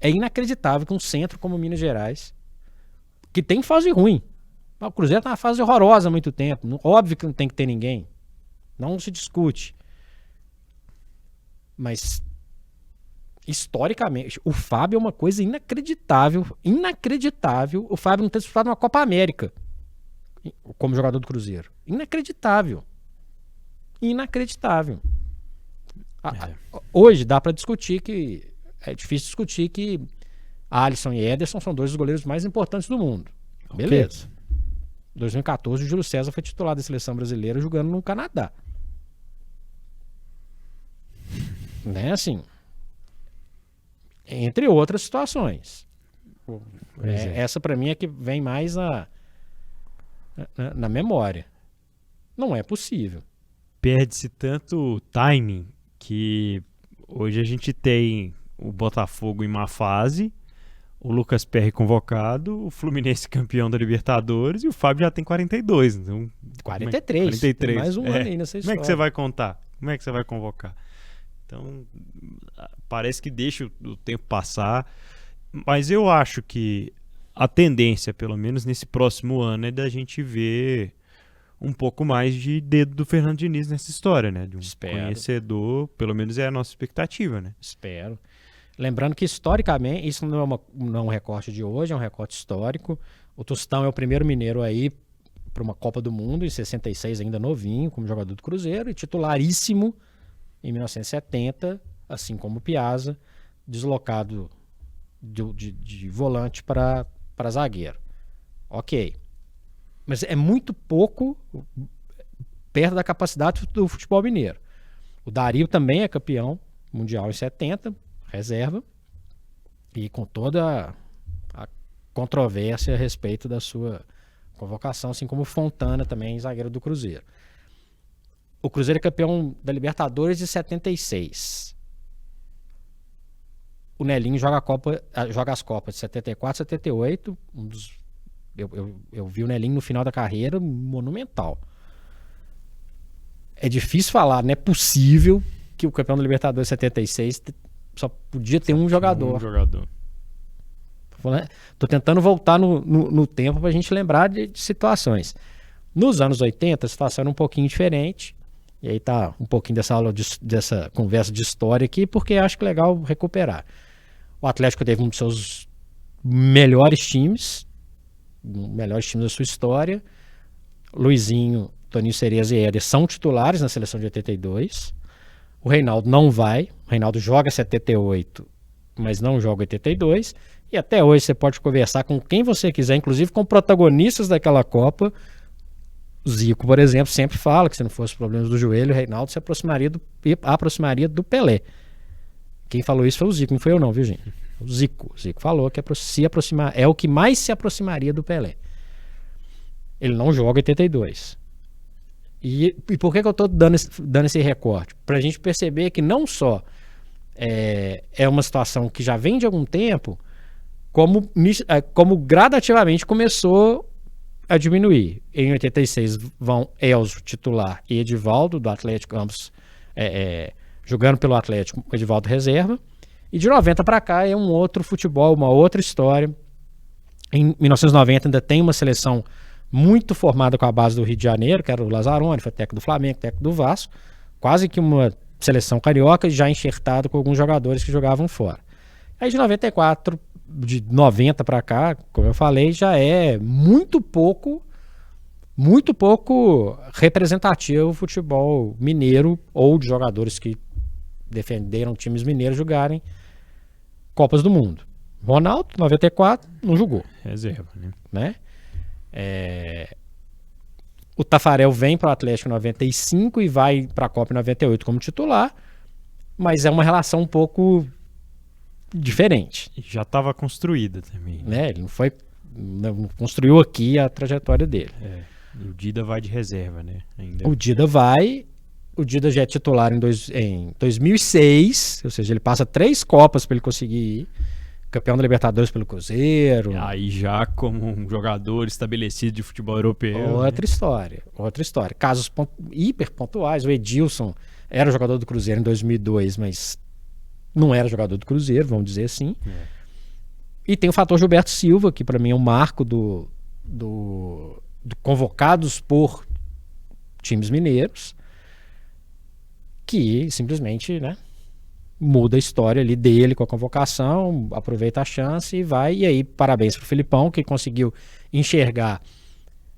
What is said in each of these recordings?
É inacreditável que um centro como Minas Gerais, que tem fase ruim, o Cruzeiro tá numa fase horrorosa há muito tempo, óbvio que não tem que ter ninguém, não se discute, mas historicamente, o Fábio é uma coisa inacreditável, o Fábio não ter disputado uma Copa América como jogador do Cruzeiro, inacreditável. Hoje dá pra discutir que é difícil discutir que Alisson e Ederson são dois dos goleiros mais importantes do mundo. Beleza. Em 2014 o Júlio César foi titular da seleção brasileira jogando no Canadá. Né, assim, entre outras situações. Essa pra mim é que vem mais na memória. Não é possível. Perde-se tanto timing que hoje a gente tem o Botafogo em má fase, o Lucas Perry convocado, o Fluminense campeão da Libertadores e o Fábio já tem 42. Então, 43. 43. Tem mais um ano aí nessa história. Como é que você vai contar? Como é que você vai convocar? Então, parece que deixa o tempo passar, mas eu acho que a tendência, pelo menos nesse próximo ano, é da gente ver um pouco mais de dedo do Fernando Diniz nessa história, né? De um conhecedor, pelo menos é a nossa expectativa, né? Espero. Lembrando que historicamente, isso não é um recorte de hoje, é um recorte histórico. O Tostão é o primeiro mineiro aí para uma Copa do Mundo, em 66, ainda novinho, como jogador do Cruzeiro, e titularíssimo em 1970, assim como o Piazza, deslocado de volante para zagueiro. Ok. Mas é muito pouco perto da capacidade do futebol mineiro. O Dario também é campeão mundial em 70, reserva, e com toda a controvérsia a respeito da sua convocação, assim como o Fontana também, zagueiro do Cruzeiro. O Cruzeiro é campeão da Libertadores de 76. O Nelinho joga as Copas de 74 e 78, eu vi o Nelinho no final da carreira monumental. É difícil falar, não é possível que o campeão da Libertadores 76 só podia ter um jogador. Tô tentando voltar no tempo pra gente lembrar de situações. Nos anos 80 a situação era um pouquinho diferente, e aí tá um pouquinho dessa conversa de história aqui, porque acho que é legal recuperar. O Atlético teve um dos seus melhores times da sua história. Luizinho, Toninho Cereza e Éder são titulares na seleção de 82. O Reinaldo não vai. O Reinaldo joga 78, mas não joga 82. E até hoje você pode conversar com quem você quiser, inclusive com protagonistas daquela Copa. O Zico, por exemplo, sempre fala que se não fosse problemas do joelho, o Reinaldo se aproximaria do Pelé. Quem falou isso foi o Zico, não foi eu não, viu, gente? O Zico falou que é o que mais se aproximaria do Pelé. Ele não joga 82. E por que eu estou dando esse recorte? Para a gente perceber que não só é uma situação que já vem de algum tempo, como gradativamente começou a diminuir. Em 86 vão Elzo, titular, e Edivaldo, do Atlético, ambos jogando pelo Atlético, Edivaldo reserva. E de 90 para cá é um outro futebol, uma outra história. Em 1990 ainda tem uma seleção muito formada com a base do Rio de Janeiro, que era o Lazzaroni, foi técnico do Flamengo, técnico do Vasco. Quase que uma seleção carioca, já enxertada com alguns jogadores que jogavam fora. Aí de 94, de 90 para cá, como eu falei, já é muito pouco representativo o futebol mineiro ou de jogadores que defenderam times mineiros jogarem Copas do Mundo. Ronaldo, 94, não jogou. Reserva, né? O Tafarel vem para o Atlético em 95 e vai para a Copa em 98 como titular, mas é uma relação um pouco diferente. Já estava construída também. Né? Ele não construiu aqui a trajetória dele. E o Dida vai de reserva, né? O Dida já é titular em 2006, ou seja, ele passa 3 Copas para ele conseguir ir. Campeão da Libertadores pelo Cruzeiro. Aí já como um jogador estabelecido de futebol europeu. Outra história. Casos hiper pontuais. O Edilson era jogador do Cruzeiro em 2002, mas não era jogador do Cruzeiro, vamos dizer assim. E tem o fator Gilberto Silva, que para mim é um marco do convocados por times mineiros, que simplesmente, né, muda a história ali dele com a convocação, aproveita a chance e vai. E aí, parabéns pro Filipão, que conseguiu enxergar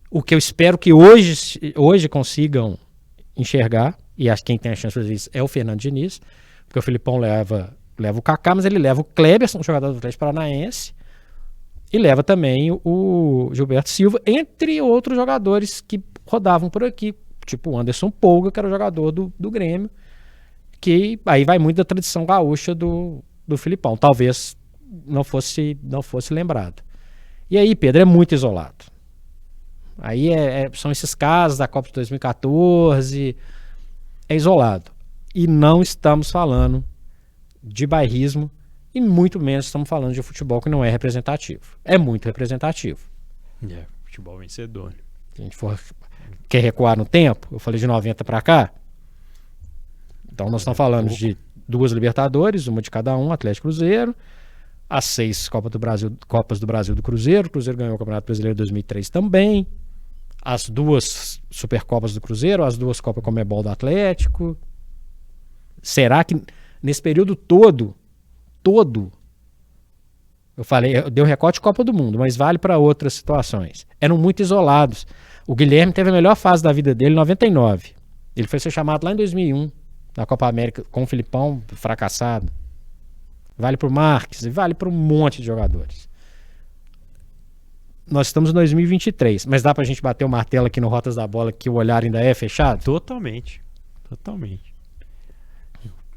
o que eu espero que hoje consigam enxergar, e acho que quem tem a chance de fazer isso é o Fernando Diniz, porque o Filipão leva o Kaká, mas ele leva o Kleberson, um jogador do Atlético Paranaense, e leva também o Gilberto Silva, entre outros jogadores que rodavam por aqui, tipo o Anderson Polga, que era o jogador do Grêmio, que aí vai muito da tradição gaúcha do Filipão. Talvez não fosse lembrado. E aí, Pedro, é muito isolado. Aí são esses casos da Copa de 2014, é isolado. E não estamos falando de bairrismo, e muito menos estamos falando de futebol que não é representativo. É muito representativo. Futebol vencedor. Se a gente quer recuar no tempo, eu falei de 90 para cá, então nós estamos falando de 2 Libertadores, uma de cada um, Atlético e Cruzeiro, as 6 Copas do Brasil do Cruzeiro, o Cruzeiro ganhou o Campeonato Brasileiro em 2003 também, as 2 Supercopas do Cruzeiro, as 2 Copas Conmebol do Atlético. Será que nesse período todo, eu dei o recorte de Copa do Mundo, mas vale para outras situações, eram muito isolados. O Guilherme teve a melhor fase da vida dele em 99. Ele foi ser chamado lá em 2001, na Copa América, com o Filipão, fracassado. Vale para o Marques e vale para um monte de jogadores. Nós estamos em 2023, mas dá para a gente bater o martelo aqui no Rotas da Bola que o olhar ainda é fechado? Totalmente.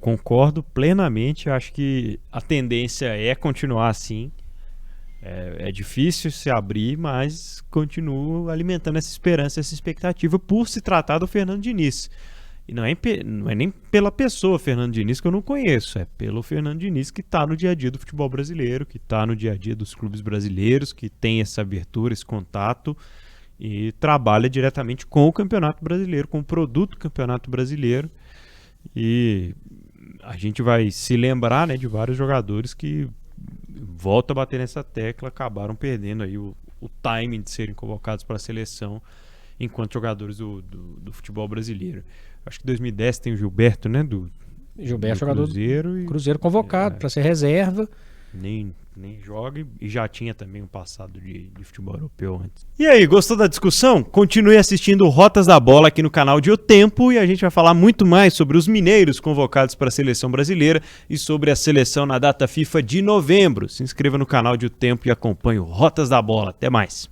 Concordo plenamente, acho que a tendência é continuar assim. É difícil se abrir, mas continuo alimentando essa esperança, essa expectativa por se tratar do Fernando Diniz. E não é nem pela pessoa Fernando Diniz que eu não conheço, é pelo Fernando Diniz que está no dia a dia do futebol brasileiro, que está no dia a dia dos clubes brasileiros, que tem essa abertura, esse contato e trabalha diretamente com o Campeonato Brasileiro, com o produto do Campeonato Brasileiro. E a gente vai se lembrar, né, de vários jogadores que volta a bater nessa tecla, acabaram perdendo aí o timing de serem convocados para a seleção enquanto jogadores do futebol brasileiro. Acho que em 2010 tem o Gilberto, né? Gilberto, do jogador Cruzeiro. Do Cruzeiro convocado para ser reserva. Nem joga e já tinha também um passado de futebol europeu antes. E aí, gostou da discussão? Continue assistindo Rotas da Bola aqui no canal de O Tempo e a gente vai falar muito mais sobre os mineiros convocados para a seleção brasileira e sobre a seleção na data FIFA de novembro. Se inscreva no canal de O Tempo e acompanhe o Rotas da Bola. Até mais!